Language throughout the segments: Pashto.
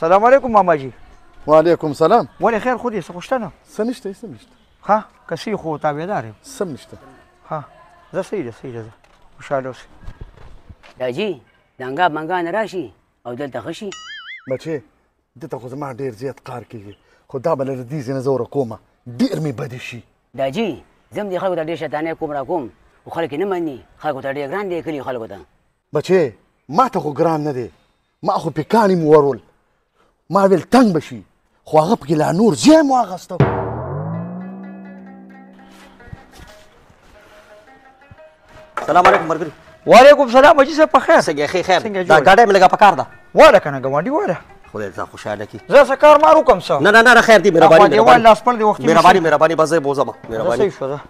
السلام علیکم ماما جی. وعلیکم سلام. ولې خیر خو دې څه پوښتنه؟ څه نشته څه نشته. ها کسي خو تابعدار یم. څه نشته. ها زه صحیح ده صحیح ده خوشحاله اوسئ. داجي دنګا منګا نه راشي او دلته ښه شي. بچې دته خو زما ډېر زیات کار کېږي خو دا به له دې ځای نه زه ورکومه ډېر مې بدې شي. داجي زم دې خلکو ته ډېر شیطانۍ کوم را کوم خو خلک یې نه مني. خلکو ته ډېر ګران دی کلي خلکو ته. بچې ما ته خو ګران نه دی ما خو پیکاڼي مې ورول ما ویل تنګ به شي خو هغه پکې لا نور ځای مو اخیسته. السلام علیکم مرګري. وعلیکم سلام حاجي صاحب په خیر. څنګه ښه خیر دا ګاډی مې لږه په کار ده. واله کنه ګاونډي واله. خدای ته خوشحاله کړي. زه څه کار مارو کوم څه. نه نه نه خیر دی مهرباني مهرباني لاس پر دې وخت مهرباني بس زه بوزم مهرباني. صحیح شو ده.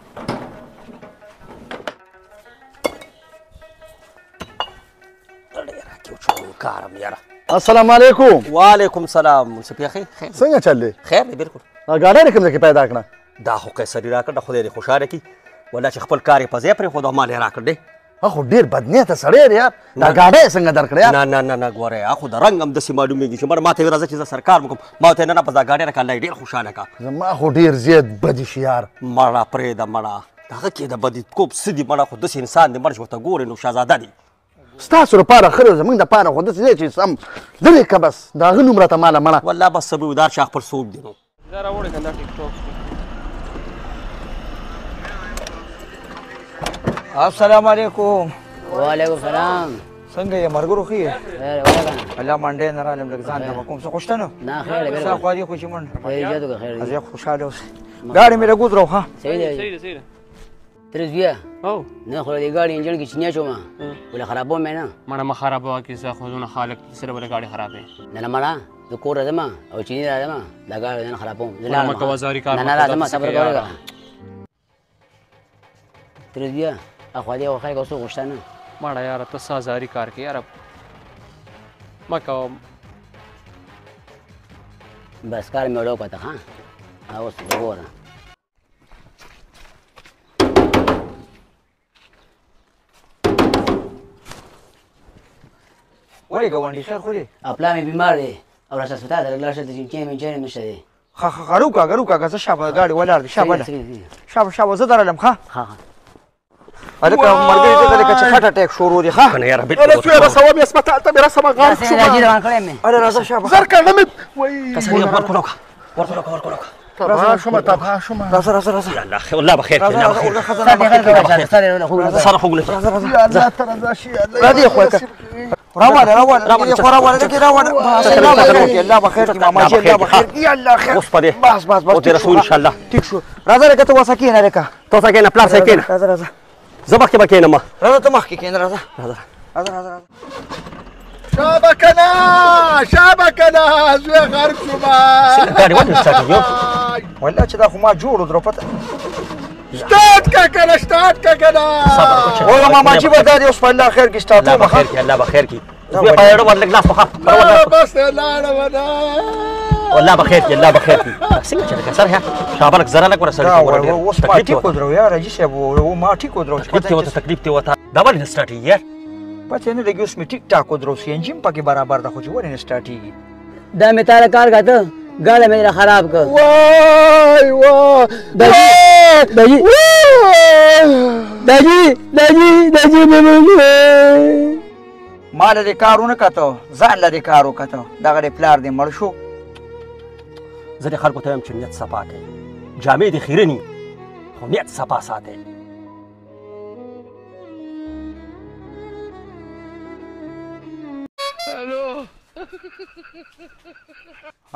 کارم یاره. السلام علیکم. وعلیکم سلام. څه خیر خیر څنګه چل دی؟ خیر دی بالکل. ګاډی دې کوم ځای کې پیدا کړه؟ دا خو قیصري راکړه خدای دې خوشحاله کړي ولا چې خپل کار یې په ځای پرېښود او مال یې راکړ دی. خو ډېر بدنیته سړی دی یار دا ګاډی یې څنګه درکړی یار؟ نه نه نه نه ګوره خو د رنګ هم داسې معلومېږي چې مړه ما ته راځه چې زه سرکار وکړم ما ورته نه نه بس دا ګاډی راکړه الله یې ډېر خوشحاله کړه. زما خو ډېر زیات بدې شي یار. مړه پرېږده مړه د هغه کې د بدیتکوب څه دي مړه خو داسې انسان دی مړ چې ورته ګورې نو شهزاده دی. ستاسو لپاره ښه دی زموږ دپاره خو داسې دی چې سم لرې که بس د هغه نوم راته ماله مړه. والله بس څه به ودار شاه خپل څوک دی نو. السلام علیکم. وعلیکم سلام. څنګه یې مرګرو ښه یې؟ خیر ولا کنه. الله منډې نه رالم لږ ځان ته کوم څه خوشتنه؟ نه خیر دی څه بالکل. خو دې خوشي منډه. خیر دی خیر دی. زه خوشاله اوسئ. ګاډي مې لګود راو ها. صحیح دی. ترز بیا. او نه خو دې ګاډي انجن کې چنیا چوما. ولا خرابو مې نه. مړه ما خرابه کې زه خو نه خالق سره ولا ګاډي خرابې. نه نه مړه د کور راځم او چینی راځم دا ګاډي نه خرابوم. ما کوازاري کار. نه نه راځم صبر کوه. ترز بیا. اخو دې خو خلک اوسه غوښتنه. مړه یاره ته سازاري کار کې یاره ما کوم. بس کار مې وړو کته ها اوس وګوره. ولې ګاونډي خیر خو دې؟ خپله مې بیمار دی او راشه هسپتال ته لاړ شه د چینی منچینی نشته دی. غروکه زه شابه ګاډي ولاړ دی شابه زه درالم ښه. هلکه ملګري ته لکه چې هارټ اټیک شروع دی ښه. کنه یاره هله څو یې رسوم یې هسپتال ته مې رسمه غار شومه. راځي روان کړی مې. اره راځه شابه. زر کړه مې وایي کسرې ورکړه ورکړه تباه شومه تباه شومه. راځه الله خیر الله بخیر الله بخیر سره خو ګلې یا الله ته رضا شي راځي خو روانه الله بخیر ماما جی الله بخیر یا الله خیر. اوس پدې بس او تیر رسول ان شاء الله. ټیک شو راځه لکه ته وسه کېنه لکه تو څنګه نه پلان څنګه کېنه راځه زه مخکې به کېنم راځه ته مخکې کېنه راځه شابه کنه زوی غرب شومه. ګاډي ولې سټارټ کړو؟ والله چې دا خو ما جوړو درو پته سٹارٹ کا کنه سٹارٹ کا کنه. وای ماما جی ودا دې اوس په الله خیر کې سٹارټ الله بخیر کی الله بخیر کی زه په اړه ورلګ لاس مخه بس لاړه ودا والله بخیر کی الله بخیر کی څنګه چې لکه سره شابلک زره لک ور سره اوس ما ټیک درو یار جی صاحب و ما ټیک درو تکلیف ته وته دا ولې سٹارټ یې پته نه لګي اوس می ټیک ټاک درو سی انجن پکې برابر د خو چې ورنه سٹارټ دا مې تاره کار غاته ګاډه مې خراب کړ. وای وای داجی مال دې کارونه کته ځان لري کارو کته دغه پلار دې مړ شو. زه د خلکو ته هم چې نیت صفا کوي جامې دې خیرني خو نیت صفا ساتي.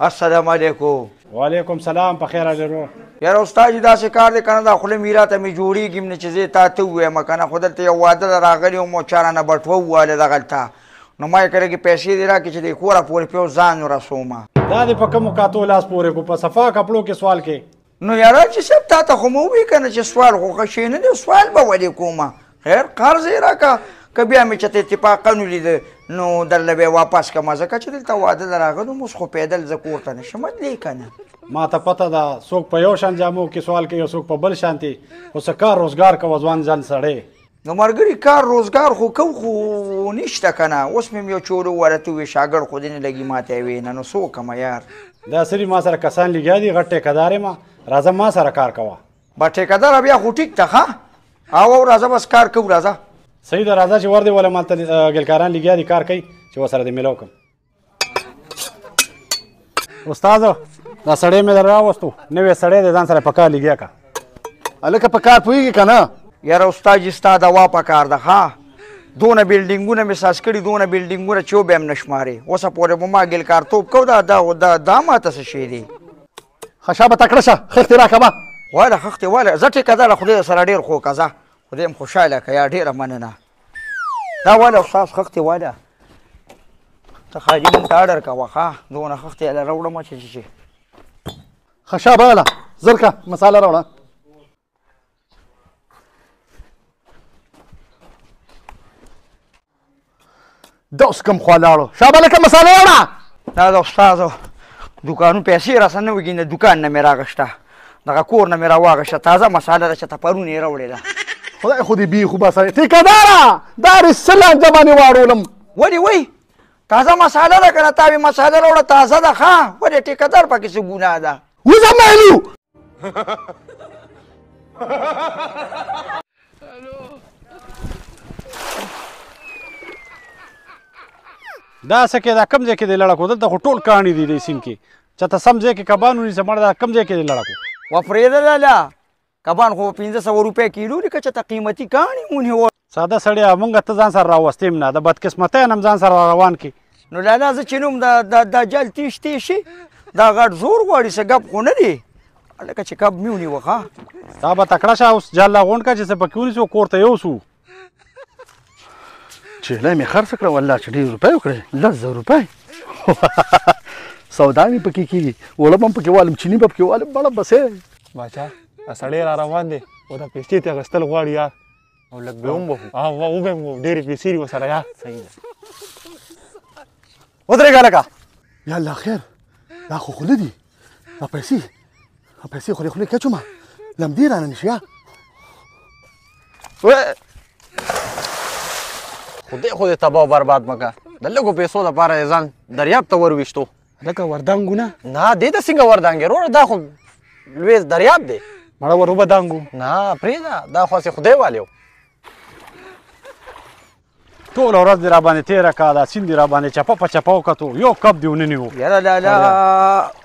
السلام علیکم. وعلیکم سلام په خیر لرو. یار استاد داسې کار دی کنه دا خله میرا ته می جوړیږي نه چې زه تا ته وایم کنه خو دلته یو واده راغلی او مو چارانه بټو واله دغلته نو ما یې کړی کې پیسې دی راکړي چې د کوره پورې پیو ځان رسومه. دا دې په کومو کاتو لاس پورې کو په صفا کپړو کې سوال کې نو یاره چې صاحب تا ته خو مو وی کنه چې سوال خو ښه شی نه دی سوال به ولې کومه خیر قرض یې راکړه که بیا مې چېرته اتفاقا ولیده نو درله به یې واپس کړمه ځکه چې دلته واده له راغلو اوس خو پیدل زه کور ته نشم تللی که نه. ما ته پته ده څوک په یو شان جامو کې سوال کوي او څوک په بل شانتي خو څه کار روزګار کوه ځوان ځان سړی. نو ملګري کار روزګار خو کو خو نشته که نه اوس مې یو چورو ورته وویل شاګرد خو دې نه لګي ما ته یې ویې نه نو څه وکړمه یار دا سړي ما سره کسان لګیا دي غټ ټیکهدار یم راځه ما سره کار کوه با ټیکهداره بیا خو ټیک ته ښه او راځه بس کار کوو راځه صحیح ده راځه چې ور دې وله مالته ګلکاران لګیا دي کار کوي چې ورسره دې میلاو کړم استاده دا سړی مې در راوستو نوی سړی دی ځان سره په کار لګیا که هلکه په کار پوهېږي که نه یاره استاد جي ستا دوا په کار ده ښه دونه بلډینګونه مې ساس کړي دونه بلډینګونه چې وبه هم نه شمارې اوسه پورې به ما ګلکارتوب کو دا ماته څه شی دی ښه شابه تکړه شه خښتې راکړه ما واله خښتې واله زه ټیکهداره خدای سره ډېر خو که زه خدای هم خوشحاله که یا ډېره مننه دا واله استاد خښتې واله ته خالي مونږ ته اډر کوه ښه دونه خښتې هله راوړمه چې ښه شابه هله زر که مساله راوړه دا اوس کوم خوا لاړو شابه لکه مساله راوړه دا د استادو دوکانو پیسې راسه نه وګي نه دوکان نه مې راغشته دغه کور نه مې راواغشته تازه مساله ده چې ته پرون یې راوړې ده خدای خو دې بي خو به سړی ټیکهداره دا رسه لانجه باندې واړولم ولې وای تازه مساله ده که نه تا وې مساله راوړه تازه ده ښه ولې ټیکهدار پکې څه ګناه ده وزه مهلو دا څه کې دا کم ځای کې دی لړکو دلته خو ټول کاڼي دي دې سیند کې چېرته سم ځای کې کبان ونیسه مړه دا کم ځای کې دی لړکو وفرېده لاله کبان خو 500 روپۍ کیلو دي که چېرته قیمتي کاڼي ونیول ساده سړی مونږ ته ځان سره راوستې م نه د بدقسمتۍ نه م ځان سره روان کې نو لالا زه چې نوم دا جل تیش تیشي دا غټ زور غواړي څه ګپ خو نه دی لکه چې کب مې ونیوه ښه تا به تکړه شه اوس جال راغونډ کړه چې څه پکې ونیسو کور ته یوسو چیلۍ مې خرڅ کړه والله چې ډېر روپۍ وکړې 10,000 روپۍ سودا مې پکې کېږي اوړه به هم پکې والم چیني به پکې والم بړه بسې باچا سړی را روان دی او دا پیسې ته اخیستل غواړي یار او لږ به هم وبهو وبه هم ډېرې پیسې دي ورسره یار صحیح ده ودرېږه لکه یا الله خیر دا خو خوله دي دا پیسې خولې خولې کچومه لمدې رانه نشي یا خدای تباه و برباد مکه د لږو پیسو دپاره یې ځان دریاب ته ورویشتو لکه وردانګو نه نه دې ته څنګه وردانګې وروره دا خو لوی دریاب دی مړه ور وبدانګو نه پرېږده دا خو هسې خدای والیو ټوله ورځ دې راباندې تېره کړه دا سیند دې راباندې چپه په چپه وکتو یو کب دې ونه نیو یاره لالا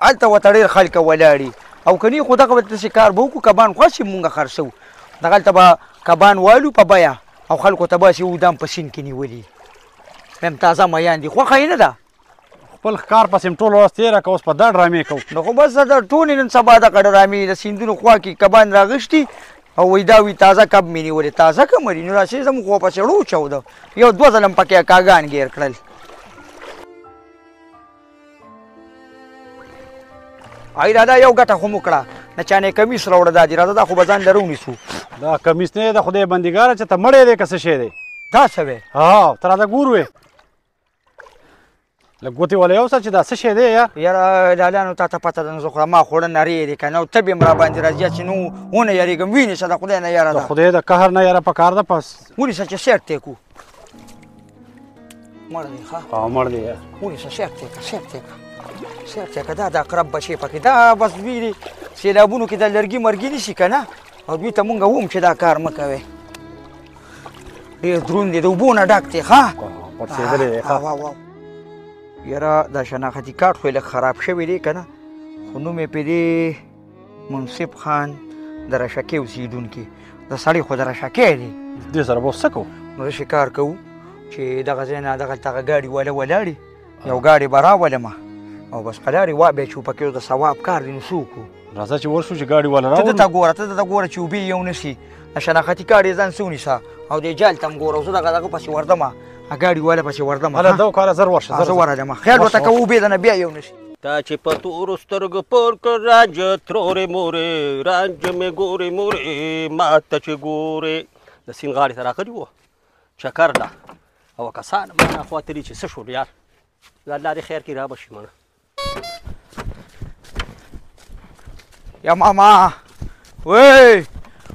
هلته ورته ډېر خلک ولاړي او که نه خو دغه به داسې کار به وکړو کبان خوښ مونږ خرڅوو دغلته به کبان والو په بیه او خلکو ته به هسې ودام په سیند کې نیولي میم تازه میان دي خوښه یې نه ده خپل ښکار پسې م ټوله ورځ تېره کړه اوس په دا ډرامې کوو نو خو بس د ټولې نن سبا دغه ډرامې د سیندونو خوا کې کبان راغشتي او وایي دا وي تازه کب مې نیولې تازه که مري نو راسې زموږ خو پسې وچاوده یو 2 ځله م پکې کاګان ګیر کړل ای دادا یو ګټه خو مو کړه نه چانې کمیس راوړه دا دي راځه دا خو به ځان لره ونیسو دا کمیس نه د خدای بندګاره چې ته مړی دی که څه شی دی دا څه وی ها ته راته ګور وې لږ ګوتې وله یوسه چې دا څه شی دی یا یاره لالانو تا ته پته ده نو زه خو ما خوړه نرې دی که نه ته به م راباندې راځي چې نو ونه یارېږم وینېسه د خدای نه یاره د ده خدای د قهر نه یاره پکار ده پس ونیسه چې سیټ دی کو مړ دی ښه مړ دی یا ونیسه سیټ دی که سیټ دی که سیټ دی که دا د اقرب بچې پکې دا بس دوی دي سیلابونو کې د لرګي مرګي نیسي که نه او دوی ته مونږ ووم چې دا کار مه کوئ ډېر دروند دی د اوبو نه ډک دی ښه پړسېدلی دی ښه یاره دا شناختي کارت خو یې لږ خراب شوی دی که نه خو نوم یې پرې دی منصف خان د رشکې اوسېدونکي د سړی خو د رشکې دی دې سره به اوس څه کوو نو داسې کار کوو چې دغه ځای نه دغلته هغه ګاډي والا ولاړي یو ګاډي به راولمه او بس قلارې وابیا چې پکې د ثواب کار دی نو څه وکړو راځه چې ورشو چې ګاډي والا ته راوړو دته ګوره ته دته ګوره چې اوبې یو نسي د شناختي کارت یې ځان څه ونیسه او دې جال ته م ګوره زه دغه پسې وردمه ګاډي والا پسې وردمه هله دو کاله زر ورشه زه ورغلم خیال ورته کوه اوبې دنه بیا یو نسي تا چې په تورو سترګو پور کړ رانجه ترورې مورې رانجه مې ګورې مورې ما ته چې ګورې د سیند غاړې ته راغلي وو چکر ده او کسان مانا خوا تلي چې څه شول یار الله دې خیر کړي را به شي منه یا ماما وی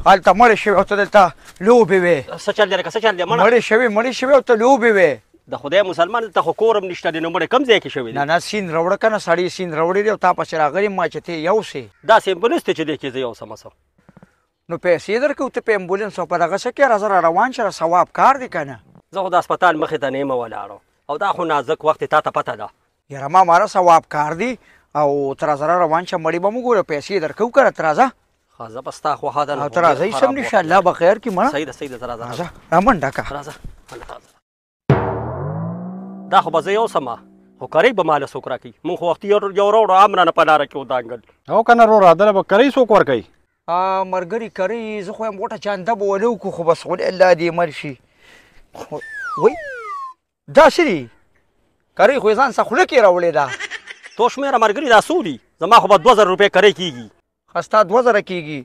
هلته مړې شوې او ته دلته لوبې وې څه چل دی لکه څه چل دی مړې شوې او ته لوبې وې د خدای مسلمان دلته خو کور هم نشته دی نو مړی کوم ځای کې شوی دی نه سیند راوړه که نه سړی سیند راوړی دی او تا پسې راغلی ما چې ته یوسې داسې به نسته چې دی کې زه یوسم څه نو پیسې درکوو ته په امبولینس او په دغه څه کې راځه را روان شه ثواب کار دی که نه زه خو د هسپتال مخې ته نه یم ولاړو او دا خو نازک وخت تا ته پته ده یاره ما ماره ثواب کار دی او ته راځه را روان شه مړی به مو ګوره پیسې درکوو که نه ته راځه ښه زه به ستا خواها ده او ته راځه هېڅ هم نشته الله به خیر کړي مړه صحیح ده زه راځه را منډه که راځه دا خو به زه یوسمه خو کرۍ به ماله څوک راکوي مونږ خو وختي یو راوړو هم رانه په لاره کې ودانګل او که نه وروره دله به کرۍ څوک ورکوي ملګري کرۍ زه خو یم غوټه چانده به ولې وکړو خو بس خدای الله دې مړ شي وای دا څه دي کرۍ خو یې ځان څه خوله کې راوړې ده تو شمېره ملګري دا څو دي زما خو به 2000 روپۍ کرۍ کېږي ښه ستا 2000 کېږي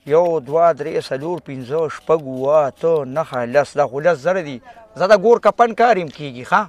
1 2 3 4 5 6 7 8 9 10 دا خو 10,000 دي زه د ګور کپن کار یم کېږي ښه